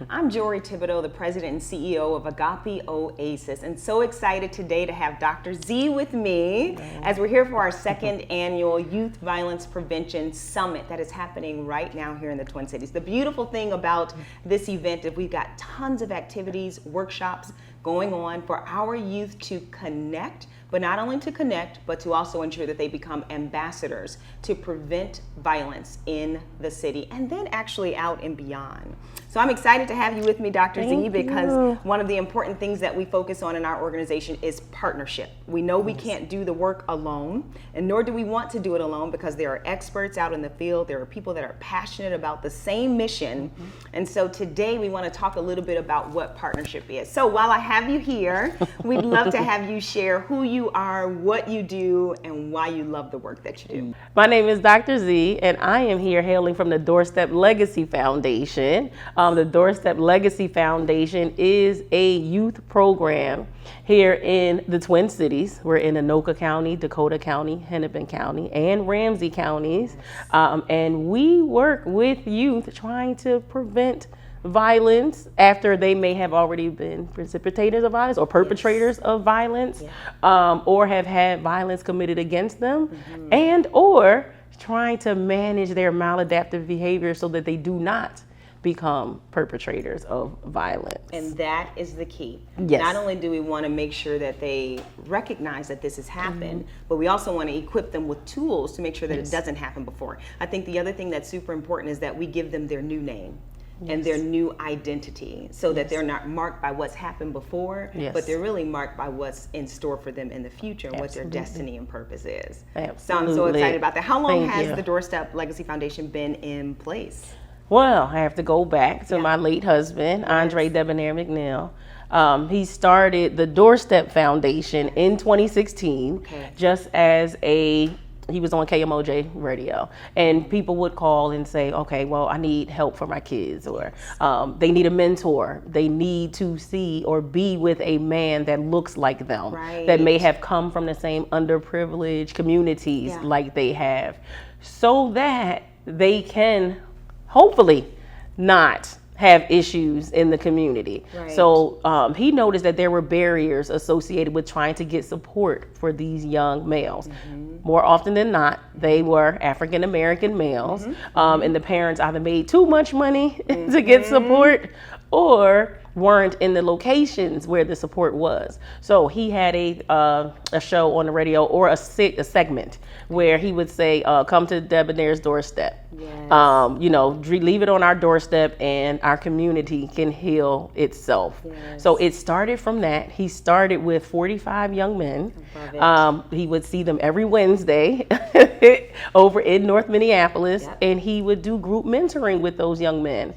I'm Jori, the President and CEO of Agape Oasis, and so excited today to have Dr. Z with me as we're here for our second annual Youth Violence Prevention Summit that is happening right now here in the Twin Cities. The beautiful thing about this event is we've got tons of activities, workshops going on for our youth to connect, but not only to connect, but to also ensure that they become ambassadors to prevent violence in the city and then actually out and beyond. So I'm excited to have you with me, Dr. Z, because one of the important things that we focus on in our organization is partnership. We know we can't do the work alone, and nor do we want to do it alone, because there are experts out in the field, there are people that are passionate about the same mission. And so today we want to talk a little bit about what partnership is. So while I have you here, we'd love to have you share who you are, what you do, and why you love the work that you do. My name is Dr. Z, and I am here hailing from the Doorstep Legacy Foundation. The Doorstep Legacy Foundation is a youth program here in the Twin Cities. We're in Anoka County, Dakota County, Hennepin County, and Ramsey counties. And we work with youth trying to prevent violence after they may have already been precipitators of violence or perpetrators of violence, or have had violence committed against them, and or trying to manage their maladaptive behavior so that they do not become perpetrators of violence. And that is the key. Yes. Not only do we want to make sure that they recognize that this has happened, but we also want to equip them with tools to make sure that it doesn't happen before. I think the other thing that's super important is that we give them their new name. And their new identity, so that they're not marked by what's happened before, but they're really marked by what's in store for them in the future and what their destiny and purpose is. So I'm so excited about that. How long has the Doorstep Legacy Foundation been in place? Well, I have to go back to my late husband, Andre Debonair McNeil. He started the Doorstep Foundation in 2016, just as he was on KMOJ radio, and people would call and say, okay, well, I need help for my kids, or they need a mentor. They need to see or be with a man that looks like them, that may have come from the same underprivileged communities like they have, so that they can hopefully not have issues in the community. So he noticed that there were barriers associated with trying to get support for these young males. More often than not, they were African American males, and the parents either made too much money to get support or weren't in the locations where the support was. So he had a show on the radio, or a segment where he would say, come to Debonair's doorstep. Leave it on our doorstep and our community can heal itself. So it started from that. He started with 45 young men. He would see them every Wednesday over in North Minneapolis, and he would do group mentoring with those young men.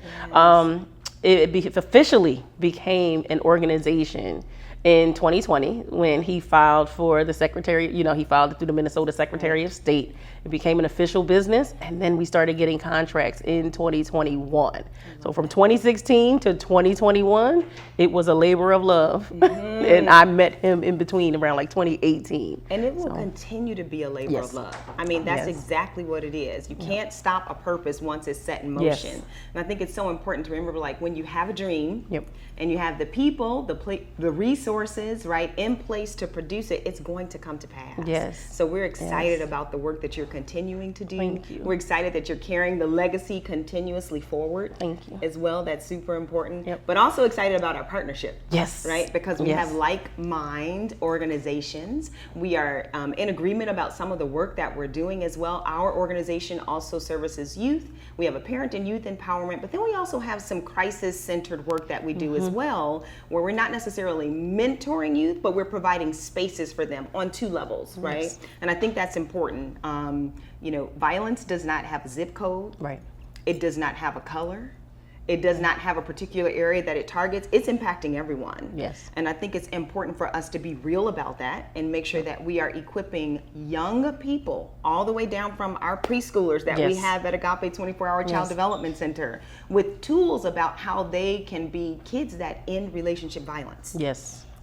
It officially became an organization in 2020 when he filed for the secretary, he filed it through the Minnesota Secretary of State. It became an official business, and then we started getting contracts in 2021. So from 2016 to 2021, it was a labor of love. And I met him in between around like 2018. And it will continue to be a labor of love. I mean, that's exactly what it is. You can't stop a purpose once it's set in motion. And I think it's so important to remember, like, when you have a dream and you have the people, the resources, in place to produce it, it's going to come to pass. So we're excited about the work that you're continuing to do. Thank you. We're excited that you're carrying the legacy continuously forward. Thank you. As well, that's super important. But also excited about our partnership. Right? Because we have like-mind organizations. We are in agreement about some of the work that we're doing as well. Our organization also services youth. We have a parent and youth empowerment, but then we also have some crisis-centered work that we do as well, where we're not necessarily mentoring youth, but we're providing spaces for them on two levels, right? And I think that's important. Violence does not have a zip code. It does not have a color. It does not have a particular area that it targets. It's impacting everyone. And I think it's important for us to be real about that and make sure that we are equipping young people, all the way down from our preschoolers that we have at Agape 24-Hour Child Development Center, with tools about how they can be kids that end relationship violence.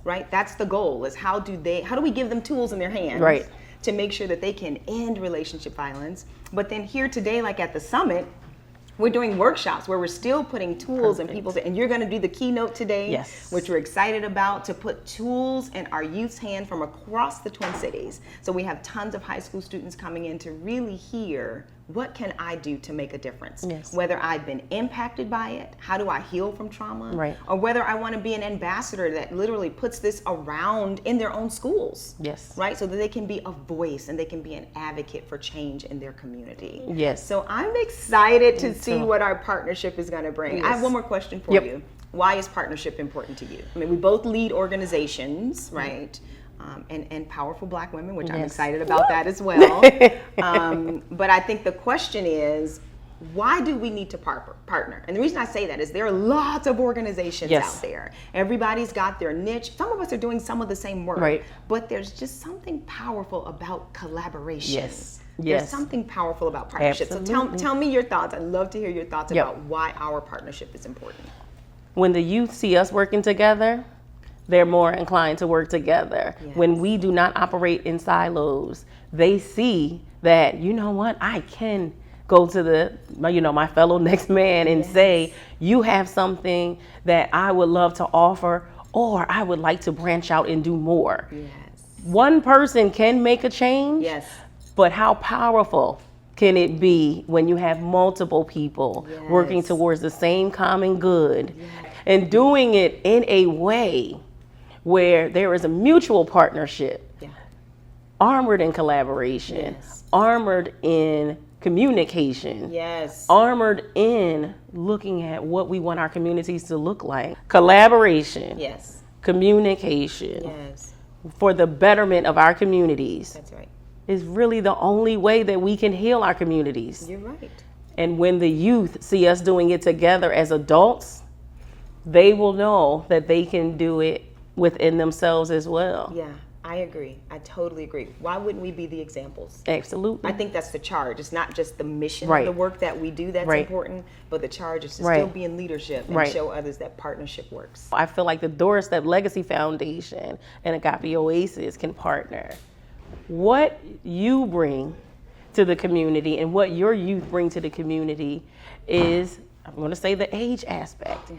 Right? That's the goal, is how do we give them tools in their hands to make sure that they can end relationship violence. But then here today, like at the summit, We're doing workshops where we're still putting tools in people's, and you're going to do the keynote today, Yes. which we're excited about, to put tools in our youth's hand from across the Twin Cities. So we have tons of high school students coming in to really hear, what can I do to make a difference? Yes. Whether I've been impacted by it, how do I heal from trauma? Right. Or whether I want to be an ambassador that literally puts this around in their own schools. Yes. Right? So that they can be a voice and they can be an advocate for change in their community. Yes. So I'm excited to see too. what our partnership is going to bring. Yes. I have one more question for Yep. you. Why is partnership important to you? I mean, we both lead organizations, right? And powerful Black women, which I'm Yes. excited about that as well. But I think the question is, why do we need to partner? And the reason I say that is there are lots of organizations Yes. out there. Everybody's got their niche. Some of us are doing some of the same work, Right. but there's just something powerful about collaboration. Yes. There's Yes. something powerful about partnership. So Absolutely. tell me your thoughts. I'd love to hear your thoughts Yep. about why our partnership is important. When the youth see us working together, they're more inclined to work together. Yes. When we do not operate in silos, they see that, you know what, I can go to my fellow next man and say, you have something that I would love to offer, or I would like to branch out and do more. Yes. One person can make a change, Yes. but how powerful can it be when you have multiple people working Yes. towards the same common good and doing it in a way where there is a mutual partnership, Yeah. armored in collaboration, Yes. armored in communication, Yes. armored in looking at what we want our communities to look like. Collaboration, Yes. communication Yes. for the betterment of our communities That's right. is really the only way that we can heal our communities. You're right. And when the youth see us doing it together as adults, they will know that they can do it within themselves as well. Yeah, I agree. I totally agree. Why wouldn't we be the examples? Absolutely. I think that's the charge. It's not just the mission Right. of the work that we do that's Right. important, but the charge is to Right. still be in leadership and Right. show others that partnership works. I feel like the Doorstep Legacy Foundation and Agape Oasis can partner. What you bring to the community and what your youth bring to the community is, I'm going to say, the age aspect.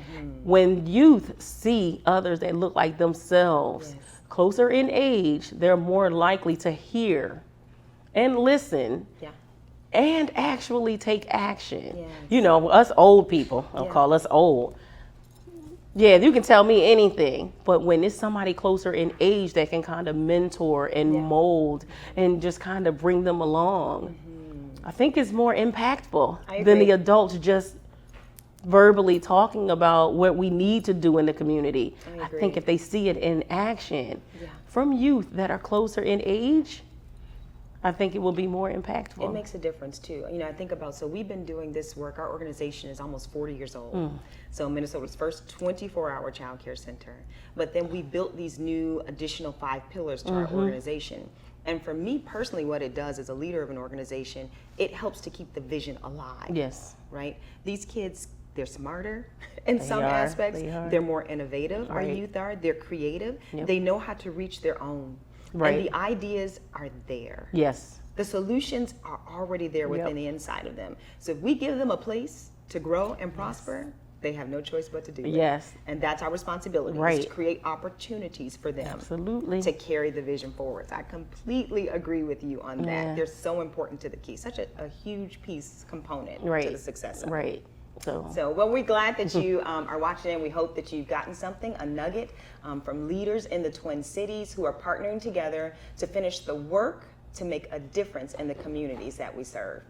When youth see others that look like themselves, closer in age, they're more likely to hear and listen Yeah. and actually take action. Yes. You know, us old people, I'll call us old. Yeah, you can tell me anything, but when it's somebody closer in age that can kind of mentor and mold and just kind of bring them along, I think it's more impactful I than agree. the adults just verbally talking about what we need to do in the community. I think agree. if they see it in action from youth that are closer in age, I think it will be more impactful. It makes a difference too. You know, I think about, so we've been doing this work. Our organization is almost 40 years old. So Minnesota's first 24-hour child care center. But then we built these new additional 5 pillars to our organization. And for me personally, what it does as a leader of an organization, it helps to keep the vision alive. Yes. Right? These kids, they're smarter in some are. aspects. They are. They're more innovative. Our Right. youth are. They're creative. Yep. They know how to reach their own. Right. And the ideas are there. Yes. The solutions are already there within the inside of them. So if we give them a place to grow and prosper, they have no choice but to do it. Yes. And that's our responsibility, is Right. to create opportunities for them Absolutely. to carry the vision forward. I completely agree with you on that. Yeah. They're so important to the key, such a huge component to Right. the success of it. Right. So, well, we're glad that you are watching, and we hope that you've gotten something, a nugget from leaders in the Twin Cities who are partnering together to finish the work to make a difference in the communities that we serve.